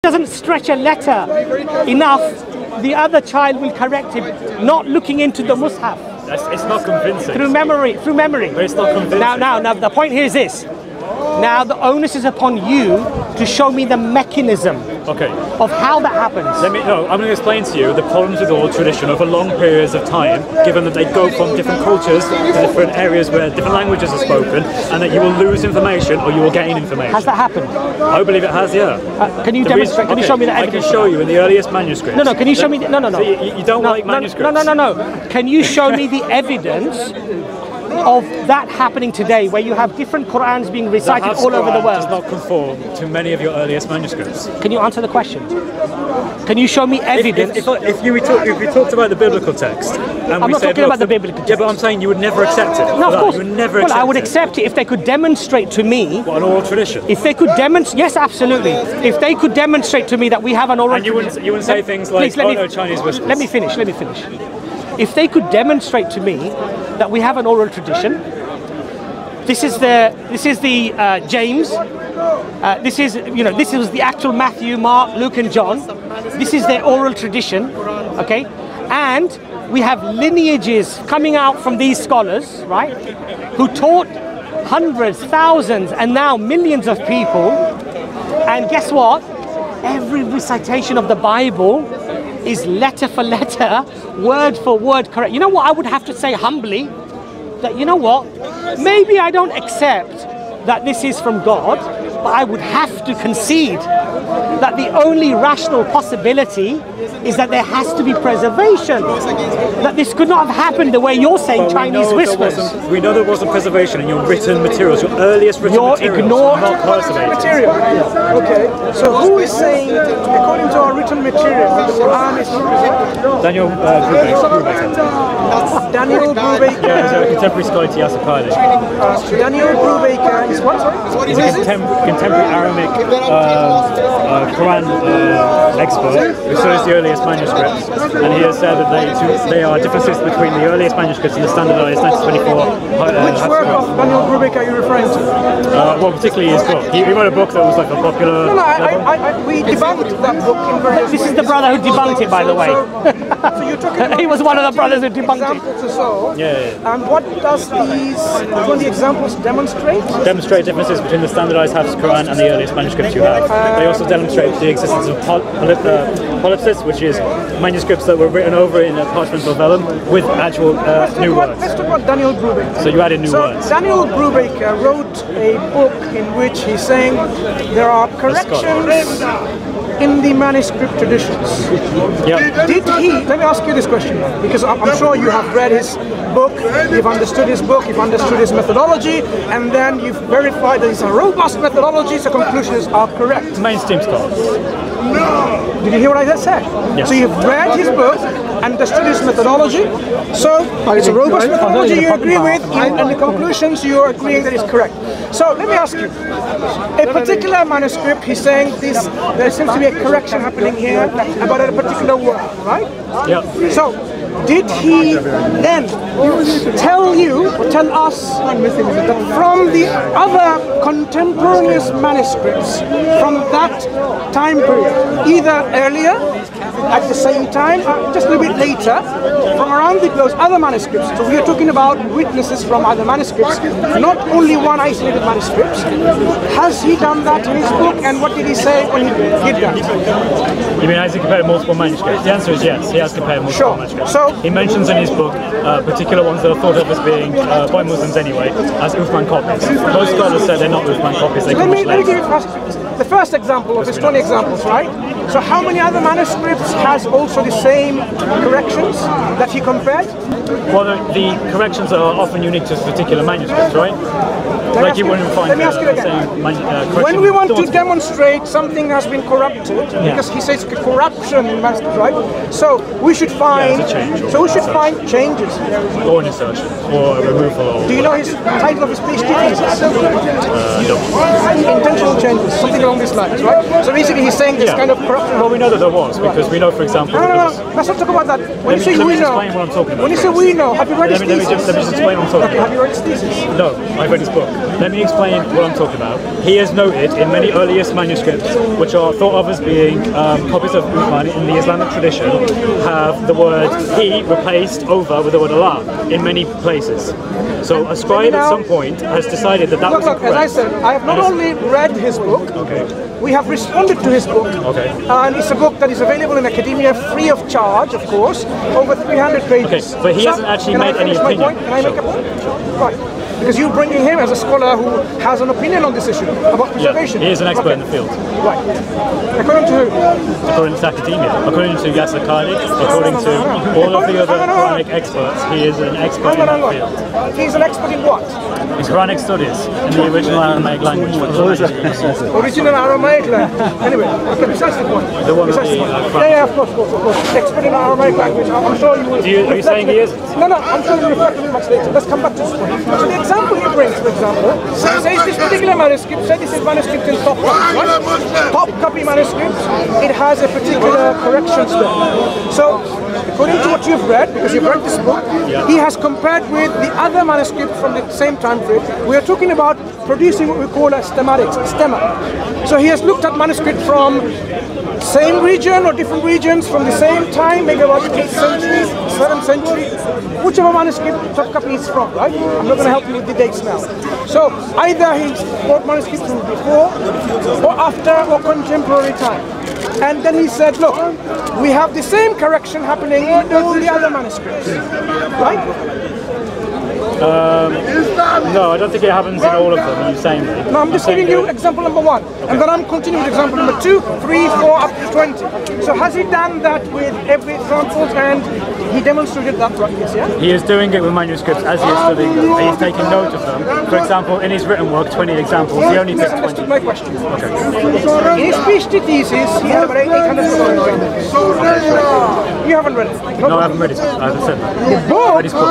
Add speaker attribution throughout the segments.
Speaker 1: doesn't stretch a letter enough, the other child will correct him, not looking into the mushaf.
Speaker 2: It's not convincing.
Speaker 1: Through memory.
Speaker 2: But it's not convincing.
Speaker 1: Now, the point here is this. Now the onus is upon you to show me the mechanism of how that happens.
Speaker 2: I'm going to explain to you the problems with oral tradition over long periods of time, given that they go from different cultures to different areas where different languages are spoken, and that you will lose information or you will gain information.
Speaker 1: Has that happened?
Speaker 2: I believe it has, yeah.
Speaker 1: Can you demonstrate? Can you show me the evidence?
Speaker 2: I can show you in the earliest manuscripts.
Speaker 1: No, can you show me? No.
Speaker 2: So you don't like manuscripts?
Speaker 1: No. Can you show me the evidence of that happening today, where you have different Qur'ans being recited all over the world?
Speaker 2: Does not conform to many of your earliest manuscripts.
Speaker 1: Can you answer the question? Can you show me evidence?
Speaker 2: If you talked about the biblical text, and
Speaker 1: I'm not talking about the biblical text.
Speaker 2: Yeah, but I'm saying you would never accept it.
Speaker 1: No, of course.
Speaker 2: You would never accept
Speaker 1: I would accept it if they could demonstrate to me.
Speaker 2: What, an oral tradition?
Speaker 1: If they could demonstrate, yes, absolutely. If they could demonstrate to me that we have an oral tradition.
Speaker 2: And you wouldn't say things like, Chinese whispers.
Speaker 1: Let me finish. If they could demonstrate to me that we have an oral tradition, this is the James. This was the actual Matthew, Mark, Luke, and John. This is their oral tradition, okay? And we have lineages coming out from these scholars, right? Who taught hundreds, thousands, and now millions of people. And guess what? Every recitation of the Bible is letter for letter, word for word correct. You know what I would have to say humbly? That, you know what, maybe I don't accept that this is from God, but I would have to concede that the only rational possibility is that there has to be preservation. That this could not have happened the way you're saying Chinese whispers.
Speaker 2: We know there wasn't preservation in your written materials, your earliest written materials. Not
Speaker 3: material. Okay, so who is saying, according to our written material, the Quran is not preserved?
Speaker 2: Daniel Brubaker.
Speaker 3: Daniel Brubaker.
Speaker 2: Yeah, he's a contemporary scholar to Yasser Khalid.
Speaker 3: Daniel Brubaker is what? Sorry?
Speaker 2: He's a contemporary Arabic Quran expert who studies the earliest manuscripts, and he has said that there are differences between the earliest manuscripts and the standardized 1924.
Speaker 3: Which work of Daniel Brubaker are you referring to?
Speaker 2: Well, particularly his book. He wrote a book that was like a popular.
Speaker 3: We debunked that book in various
Speaker 1: This is the brother who debunked it, by the way.
Speaker 3: So you're talking about
Speaker 1: he was one of the brothers who debunked it.
Speaker 3: Yeah. And what does the examples demonstrate?
Speaker 2: Demonstrate differences between the standardized Hafs Quran and the earliest manuscripts you have. They also demonstrate the existence of polypsis, which is manuscripts that were written over in a parchment or vellum with actual new words.
Speaker 3: Let's talk about Daniel Brubaker.
Speaker 2: So you added new words.
Speaker 3: Daniel Brubaker wrote a book in which he's saying there are corrections in the manuscript traditions.
Speaker 2: Yep.
Speaker 3: Did he, let me ask you this question, because I'm sure you have read his book, you've understood his book, you've understood his methodology, and then you've verified that it's a robust methodology, so conclusions are correct.
Speaker 2: Mainstream scholars.
Speaker 3: No! Did you hear what I just said?
Speaker 2: Yes.
Speaker 3: So you've read his book, understood his methodology, so it's a robust methodology you agree with, and the conclusions you are agreeing that is correct. So let me ask you, a particular manuscript, he's saying there seems to be a correction happening here about a particular word, right?
Speaker 2: Yeah.
Speaker 3: So did he then tell you, or tell us, that from the other contemporaneous manuscripts from that time period, either earlier, at the same time, just a little bit later, from around those other manuscripts, so we are talking about witnesses from other manuscripts, not only one isolated manuscript, has he done that in his book, and what did he say when he did that?
Speaker 2: You mean has he compared multiple manuscripts? The answer is yes, he has compared multiple manuscripts. So he mentions in his book particular ones that are thought of as being, by Muslims anyway, as Uthman copies. Most scholars say they're not Uthman copies, they come much later.
Speaker 3: Let me give you the first example of his 20 examples, right? So how many other manuscripts has also the same corrections that he compared?
Speaker 2: Well, the corrections are often unique to particular manuscripts, right? Like you wouldn't find the same correction.
Speaker 3: When we want to demonstrate something has been corrupted, because he says corruption in manuscripts, right? So we should find, changes.
Speaker 2: Or an insertion, or a removal.
Speaker 3: Do you know his title of his PhD thesis? Intentional changes, something along these lines, right? So basically he's saying this kind of corruption.
Speaker 2: Well, we know that there was, because we know, for example...
Speaker 3: No, let's not talk about that. When you say we know,
Speaker 2: explain what I'm talking about.
Speaker 3: When you say we know, have you read his thesis?
Speaker 2: Let me just explain what I'm talking about.
Speaker 3: Okay, have you read his thesis?
Speaker 2: No, I've read his book. Let me explain what I'm talking about. He has noted in many earliest manuscripts, which are thought of as being copies of Uthman in the Islamic tradition, have the word he replaced over with the word Allah in many places. So a scribe at some point has decided that was
Speaker 3: correct. As I said, I have not only read his book, we have responded to his book, and it's a book that is available in academia free of charge, of course, over 300 pages.
Speaker 2: Okay, but he hasn't actually made any opinion.
Speaker 3: Can I make a point? Right. Because you're bringing him as a scholar who has an opinion on this issue about preservation.
Speaker 2: He is an expert in the field.
Speaker 3: Right. According to who?
Speaker 2: According to academia. According to Yasser Khalid, according to all of the other Quranic experts, he is an expert in that field.
Speaker 3: He's an expert in what?
Speaker 2: In Quranic studies, in the original Aramaic language.
Speaker 3: Original Aramaic language. Anyway, okay, besides the point.
Speaker 2: The one with the
Speaker 3: yeah, of course. Expert in Aramaic language. I'm sure you will.
Speaker 2: Are you saying he isn't?
Speaker 3: No, I'm sure you'll reflect on it much later. Let's come back to this point. So the example he brings, for example, says this particular manuscript, say this is manuscript in top copy, right? Top copy manuscript, it has a particular correction step. So, according to what you've read, because you've read this book, he has compared with the other manuscript from the same time period. We are talking about producing what we call a stemma. So he has looked at manuscript from same region or different regions from the same time, maybe about 8th century, 7th century, whichever manuscript top copy is from, right? I'm not going to help you with the dates now. So either he bought manuscripts from before or after or contemporary time. And then he said, look, we have the same correction happening in all the other manuscripts, right?
Speaker 2: No, I don't think it happens in all of them. Are you saying that?
Speaker 3: No, I'm just giving you example number 1, and then I'm continuing with example number 2, 3, 4, up to 20. So has he done that with every example, and he demonstrated that practice, yeah?
Speaker 2: He is doing it with manuscripts as he is studying them. He is taking note of them. For example, in his written work, 20 examples, he only picked 20.
Speaker 3: Misunderstood my question.
Speaker 2: Okay.
Speaker 3: In his PhD thesis, he had about 800 pages. You haven't read it?
Speaker 2: No, I haven't read it. I haven't said that.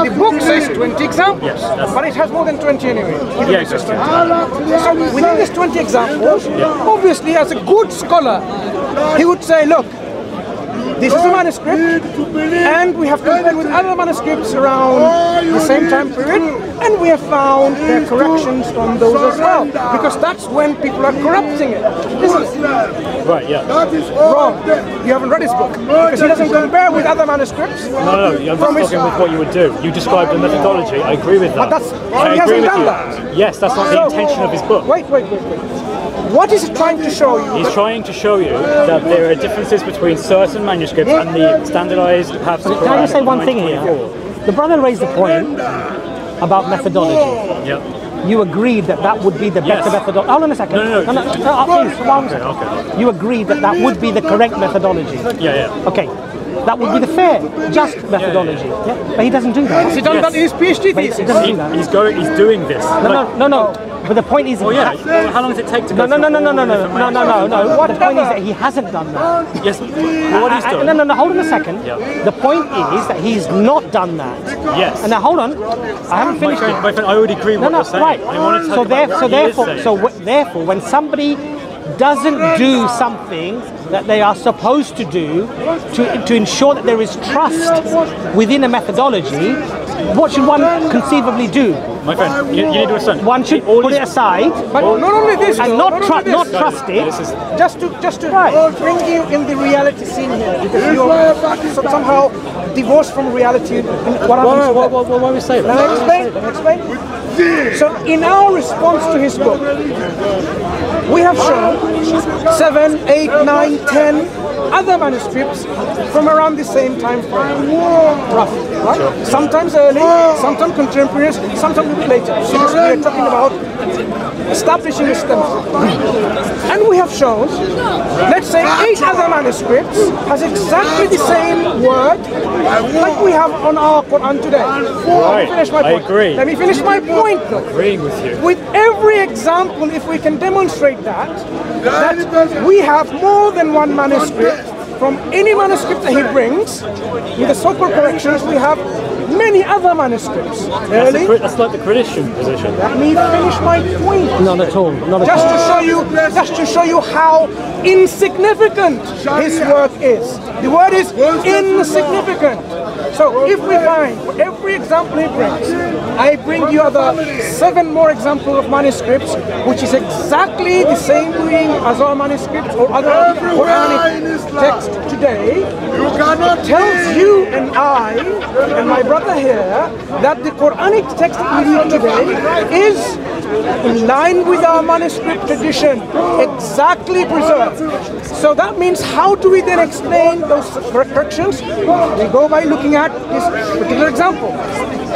Speaker 3: The book says 20 examples,
Speaker 2: yes,
Speaker 3: but it has more than 20 anyway.
Speaker 2: Yeah, exactly.
Speaker 3: So within these 20 examples, obviously as a good scholar, he would say, look, this is a manuscript, and we have compared with other manuscripts around the same time period, and we have found their corrections on those as well, because that's when people are corrupting it, isn't it?
Speaker 2: Right, yeah.
Speaker 3: Wrong. You haven't read his book, because he doesn't compare with other manuscripts.
Speaker 2: No, I'm just talking with what you would do. You described the methodology, I agree with that.
Speaker 3: But he hasn't done that.
Speaker 2: Yes, that's not the intention of his book.
Speaker 3: Wait. What is he trying to show you?
Speaker 2: He's trying to show you that there are differences between certain manuscripts and the standardized perhaps.
Speaker 1: Can I just say one thing here? The brother raised the point about methodology.
Speaker 2: Yeah.
Speaker 1: You agreed that would be the better methodology. Hold on a second.
Speaker 2: No.
Speaker 1: Please,
Speaker 2: Okay.
Speaker 1: You agreed that would be the correct methodology.
Speaker 2: Yeah.
Speaker 1: Okay. That would be the fair, just methodology. Yeah. But he doesn't do that.
Speaker 3: Has he done that in his PhD thesis?
Speaker 1: He doesn't do that.
Speaker 2: He's doing this.
Speaker 1: No. But the point is,
Speaker 2: how long does it take to go?
Speaker 1: No. What the point is that he hasn't done that.
Speaker 2: Yes. What he's done?
Speaker 1: No. Hold on a second. Yeah. The point is that he's not done that.
Speaker 2: Yes.
Speaker 1: And now hold on. I haven't finished it.
Speaker 2: My friend, I already agree with what you're saying.
Speaker 1: Right.
Speaker 2: I want to talk
Speaker 1: Therefore, when somebody doesn't do something that they are supposed to do to ensure that there is trust within a methodology, what should one conceively do?
Speaker 2: My friend, you need to understand.
Speaker 1: One should put it aside,
Speaker 3: but not only this,
Speaker 1: and not trust it.
Speaker 3: Just to bring you in the reality scene here, because you are somehow divorced from reality. Why
Speaker 2: we say that?
Speaker 3: Let me explain. So, in our response to his book, we have shown 7, 8, 9, 10 other manuscripts from around the same time frame, roughly, right? Sure. Sometimes early, sometimes contemporaries, sometimes a bit later. So we are talking about establishing a stem. And we have shown, let's say 8 other manuscripts has exactly the same word like we have on our Quran today.
Speaker 2: Right.
Speaker 3: I agree. Let me finish my point though.
Speaker 2: Agreeing with you.
Speaker 3: With every example, if we can demonstrate that we have more than one manuscript from any manuscript that he brings, with the so-called corrections, we have many other manuscripts.
Speaker 2: That's like the Christian position.
Speaker 3: Let me finish my point.
Speaker 1: Not at all.
Speaker 3: Just to show you how insignificant his work is. The word is insignificant. So if we find for every example he brings, I bring you other 7 more examples of manuscripts, which is exactly the same reading as our manuscripts or other Quranic text today. It tells you and I and my brother here that the Quranic text that we read today is in line with our manuscript tradition, exactly preserved. So that means, how do we then explain those corrections? We go by looking at this particular example.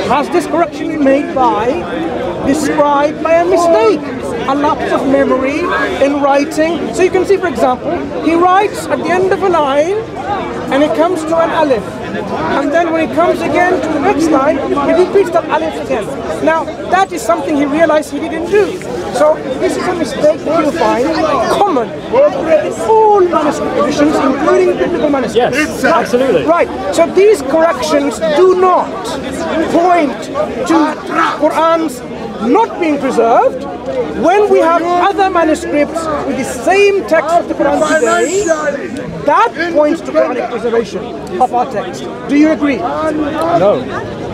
Speaker 3: Has this correction been made by the scribe by a mistake, a lapse of memory in writing? So you can see, for example, he writes at the end of a line and it comes to an alif. And then when it comes again to the next line, he repeats that alif again. Now, that is something he realized he didn't do. So this is a mistake that you'll find common in all manuscript editions, including biblical manuscripts.
Speaker 2: Yes, absolutely.
Speaker 3: Right. So these corrections do not point to Qur'an's not being preserved. When we have other manuscripts with the same text of the Quran today, that points to Quranic preservation of our text. Do you agree?
Speaker 2: No.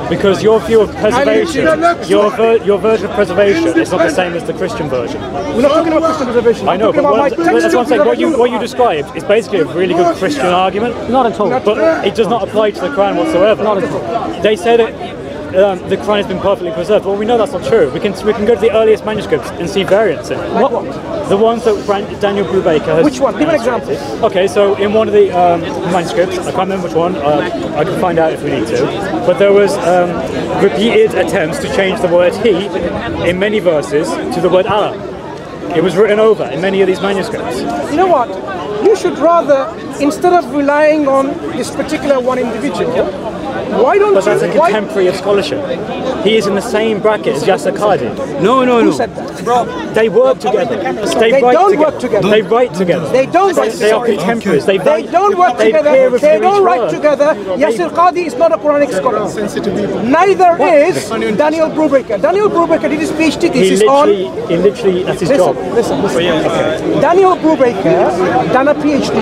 Speaker 2: Because your view of preservation, your version of preservation is not the same as the Christian version.
Speaker 3: We're not talking about Christian preservation.
Speaker 2: I know, but that's what I'm saying. What you described is basically a really good Christian argument.
Speaker 1: Not at all.
Speaker 2: But it does not apply to the Quran whatsoever.
Speaker 1: Not at all.
Speaker 2: They say that the Quran has been perfectly preserved. Well, we know that's not true. We can go to the earliest manuscripts and see variants in it.
Speaker 3: Like what?
Speaker 2: The ones that Daniel Brubaker has...
Speaker 3: Which one? Give an example.
Speaker 2: Okay, so in one of the manuscripts, I can't remember which one, I can find out if we need to, but there was repeated attempts to change the word he in many verses to the word Allah. It was written over in many of these manuscripts.
Speaker 3: You know what? You should rather, instead of relying on this particular one individual, why don't
Speaker 2: But that's a contemporary of scholarship. He is in the same bracket as Yasser Qadi.
Speaker 4: No.
Speaker 3: Who said that?
Speaker 4: Bro,
Speaker 2: they work together.
Speaker 3: They don't work together.
Speaker 2: They write together.
Speaker 3: They don't write
Speaker 2: They are contemporaries. They
Speaker 3: don't work together. They don't write together. Yasser Qadi is not a Quranic scholar. Neither is Daniel Brubaker. Daniel Brubaker did his PhD thesis on...
Speaker 2: He literally, that's his job.
Speaker 3: Listen. Daniel Brubaker done a PhD.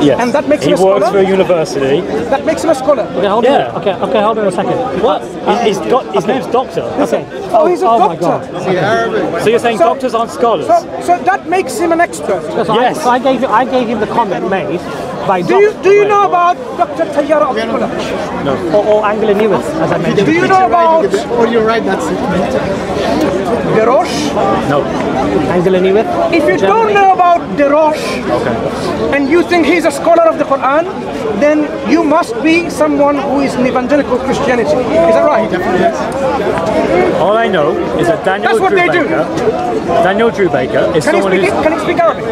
Speaker 2: Yes.
Speaker 3: And that makes him a
Speaker 2: He works
Speaker 3: scholar?
Speaker 2: for a university.
Speaker 3: That makes him a scholar.
Speaker 1: Okay, hold
Speaker 2: Yeah.
Speaker 1: on. Okay, hold on a second.
Speaker 2: What? His name's Doctor.
Speaker 1: Okay.
Speaker 3: Oh, he's a
Speaker 1: my
Speaker 3: doctor.
Speaker 1: God.
Speaker 2: So you're saying doctors aren't scholars?
Speaker 3: So that makes him an expert.
Speaker 1: So
Speaker 2: Yes.
Speaker 1: I gave him the comment made by
Speaker 3: Do you know about Dr. Tayyara Abdullah?
Speaker 2: No.
Speaker 1: or Angela Newith, as I mentioned.
Speaker 3: Do you know about
Speaker 4: or you write that
Speaker 3: Deroche?
Speaker 2: No.
Speaker 1: Angela Newith?
Speaker 3: If you don't know about Deroche and you think he's a scholar of the Quran, then you must be someone who is in evangelical Christianity. Is that right?
Speaker 2: All I know is that Daniel
Speaker 3: That's what they do.
Speaker 2: Daniel Brubaker is
Speaker 3: Can he
Speaker 2: someone
Speaker 3: speak,
Speaker 2: who's...
Speaker 3: can he speak Arabic?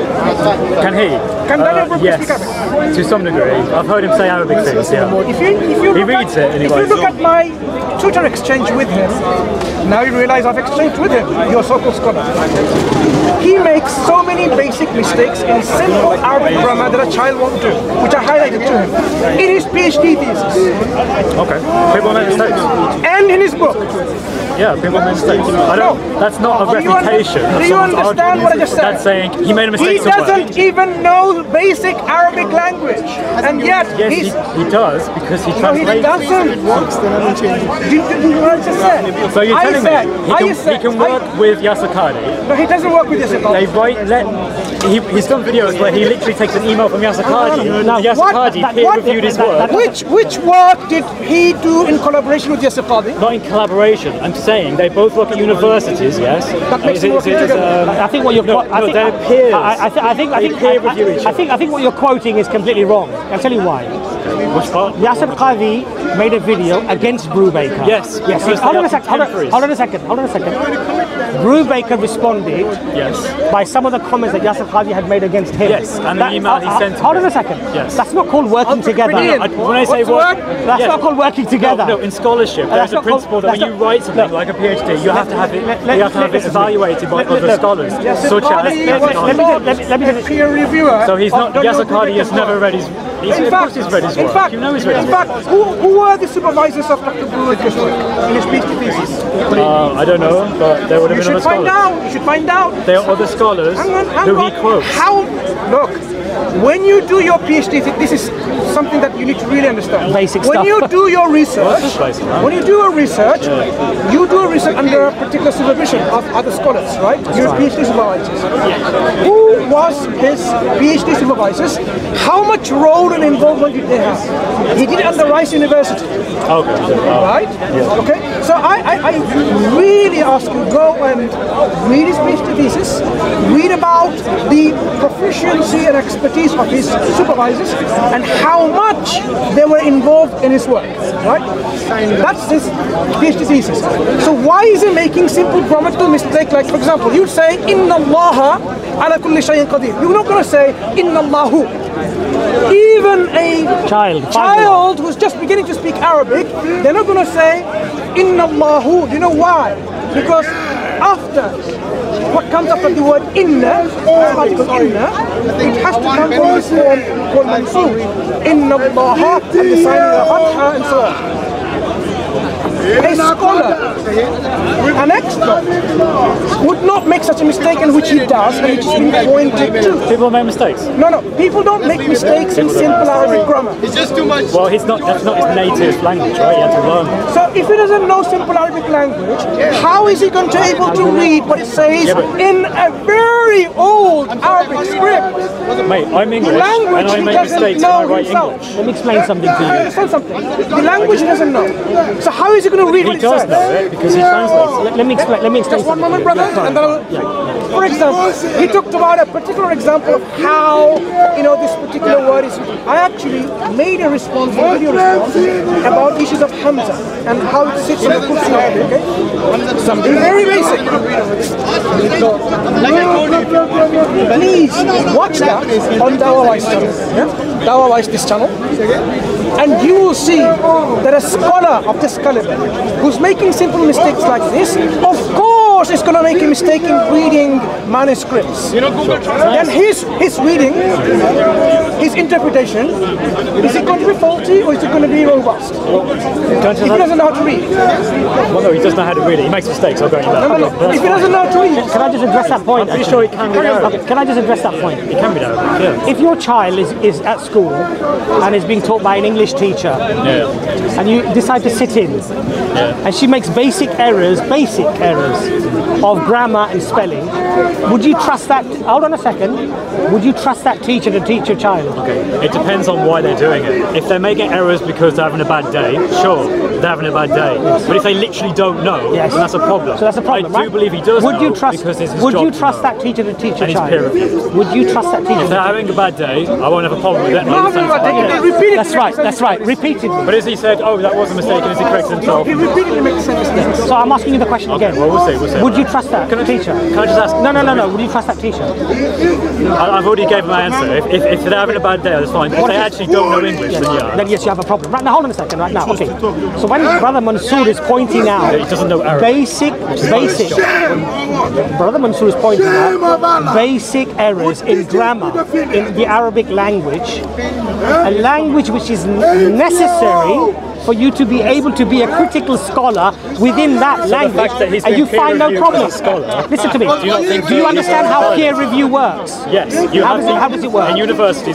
Speaker 2: Can he?
Speaker 3: Can Daniel Brubaker
Speaker 2: yes,
Speaker 3: speak Arabic?
Speaker 2: to some degree. I've heard him say Arabic things, yeah.
Speaker 3: If you
Speaker 2: He
Speaker 3: look
Speaker 2: reads
Speaker 3: at,
Speaker 2: it
Speaker 3: If
Speaker 2: anyway.
Speaker 3: you look at my Twitter exchange with him, now you realize I've exchanged with him, your so-called scholar. He makes so many basic mistakes in simple Arabic grammar that a child won't do, which I highlighted to him in his PhD thesis.
Speaker 2: Okay. People make mistakes.
Speaker 3: And in his book.
Speaker 2: Yeah, people make mistakes. I don't, that's not a
Speaker 3: Do you
Speaker 2: refutation.
Speaker 3: do you understand what I just said?
Speaker 2: That's saying he made a mistake
Speaker 3: He
Speaker 2: somewhere.
Speaker 3: doesn't even know basic Arabic language, and yet
Speaker 2: Yes,
Speaker 3: he's...
Speaker 2: he does, because he
Speaker 3: No, he
Speaker 2: translates.
Speaker 3: doesn't. Do you know what I just said?
Speaker 2: So you're telling me he
Speaker 3: said,
Speaker 2: can work with Yasser Qadi.
Speaker 3: No, he doesn't work with Yasser Qadi.
Speaker 2: They he's done videos where he literally takes an email from Yasser Qadi. Yasser
Speaker 3: What?
Speaker 2: Qadi peer-reviewed his work.
Speaker 3: Which work did he do in collaboration with Yasser Qadi?
Speaker 2: Not in collaboration. I'm saying they both work at universities. Yes.
Speaker 3: That makes them working together.
Speaker 1: I think what you're
Speaker 2: they're peers.
Speaker 1: I think what you're quoting is completely wrong. I'll tell you why.
Speaker 2: Which part?
Speaker 1: Yasser Qadi made a video against Brubaker.
Speaker 2: Yes.
Speaker 1: Yes. Hold on a second. Brubaker responded.
Speaker 2: Yes.
Speaker 1: By some of the comments that Yasser Qadi had made against him.
Speaker 2: Yes, and the email he sent to
Speaker 1: Hold
Speaker 2: me.
Speaker 1: on a second.
Speaker 2: Yes.
Speaker 1: That's not called working together.
Speaker 2: When I say work,
Speaker 1: That's not called working together.
Speaker 2: No, in scholarship, there's a principle that when you write something like a PhD, you have to have it evaluated by other scholars, such as.
Speaker 3: Let me peer reviewer.
Speaker 2: So he's not. Yasser Qadi has never read his.
Speaker 3: In fact,
Speaker 2: You know he's read his work.
Speaker 3: who were the supervisors of Dr. Brubaker's work in his PhD thesis?
Speaker 2: I don't know, but there would have mention other scholars?
Speaker 3: You should find out.
Speaker 2: There are other scholars who he quotes.
Speaker 3: Look, when you do your PhD, this is something that you need to really understand.
Speaker 1: Basic
Speaker 3: when
Speaker 1: stuff.
Speaker 3: you do your research, you do a research under a particular supervision of other scholars, right? Your PhD supervisors. Who was his PhD supervisors? How much role and involvement did they have? He did it under Rice University.
Speaker 2: Okay.
Speaker 3: Right? Yeah. Okay. So I really ask you, go and read his PhD thesis, read about the proficiency and expertise of his supervisors and how much they were involved in his work. Right? That's his PhD thesis. So why is he making simple grammatical mistake? Like, for example, you'd say Inna Allah ala kulli shay'in qadir. You're not going to say Inna Allahu. Even a child who's just beginning to speak Arabic, they're not going to say Inna Allahu. Do you know why? Because after what comes after the word inna, particle inna, it has to come from this form called mansoob. Inna Allah, and the sign of fatha and so on. A scholar, an expert, would not make such a mistake, in which he does, and which is being pointed to.
Speaker 2: People make mistakes.
Speaker 3: No, people don't make mistakes in simple Arabic grammar.
Speaker 4: It's just too much.
Speaker 2: Well, that's not his native language, right? He had to learn it.
Speaker 3: So if he doesn't know simple Arabic language, how is he going to be able to read what it says in a very old Arabic script?
Speaker 2: Mate, I'm English, and I make mistakes when I write English.
Speaker 1: Let me explain something to you.
Speaker 3: Understand something? The language he doesn't know. So how is he going to read what
Speaker 2: He
Speaker 3: it says?
Speaker 2: does know it because he translates.
Speaker 1: Let me explain
Speaker 3: Just one moment, brother. And then for example, he talked about a particular example of how this particular word is. I actually made a response, a video response about issues of Hamza and how it sits in the kursi. Okay, something very basic. Please watch that on Dawah.channel. Yeah? Dawah.channel, this channel, and you will see that a scholar of this caliber who's making simple mistakes like this, of course, is going to make a mistake in reading manuscripts. And his reading, his interpretation, is it going to be faulty or is it going to be robust? If he doesn't know how to read.
Speaker 2: Well, no, he doesn't know how to read it. He makes mistakes. I'll go in there.
Speaker 3: No. If he doesn't know how to read.
Speaker 1: Can I just address that point?
Speaker 2: I'm pretty sure he can read Arabic.
Speaker 1: Okay, can I just address that point?
Speaker 2: He can read Arabic, yeah.
Speaker 1: If your child is at school and is being taught by an English teacher, and you decide to sit in, and she makes basic errors of grammar and spelling, would you trust that? Hold on a second. Would you trust that teacher to teach your child?
Speaker 2: Okay. It depends on why they're doing it. If they're making errors because they're having a bad day, sure, they're having a bad day. But if they literally don't know, then that's a problem.
Speaker 1: So that's a problem,
Speaker 2: I do believe he does know because it's his job.
Speaker 1: Would you trust that teacher to teach your child? Would you trust that teacher?
Speaker 2: If they're having a bad day, I won't have a problem with it.
Speaker 1: That's right. Repeatedly.
Speaker 2: But as he said, oh, that was a mistake, and as he corrects himself.
Speaker 3: He repeatedly makes the same mistake.
Speaker 1: So I'm asking you the question again.
Speaker 2: Well, we'll see.
Speaker 1: Would you trust that teacher?
Speaker 2: Can I just ask?
Speaker 1: No. Would you trust that teacher?
Speaker 2: I've already gave my answer. If they're having a bad day, that's fine. If they actually don't know English,
Speaker 1: then yes, you have a problem. Right now, hold on a second. Right now, okay. So when Brother Mansour is pointing out
Speaker 2: he doesn't know Arabic.
Speaker 1: basic. Brother Mansour is pointing out basic errors in grammar in the Arabic language, a language which is necessary for you to be able to be a critical scholar within that language, and you find no problem. Listen to me. Do you understand how peer review works?
Speaker 2: Yes.
Speaker 1: How does it work?
Speaker 2: In universities.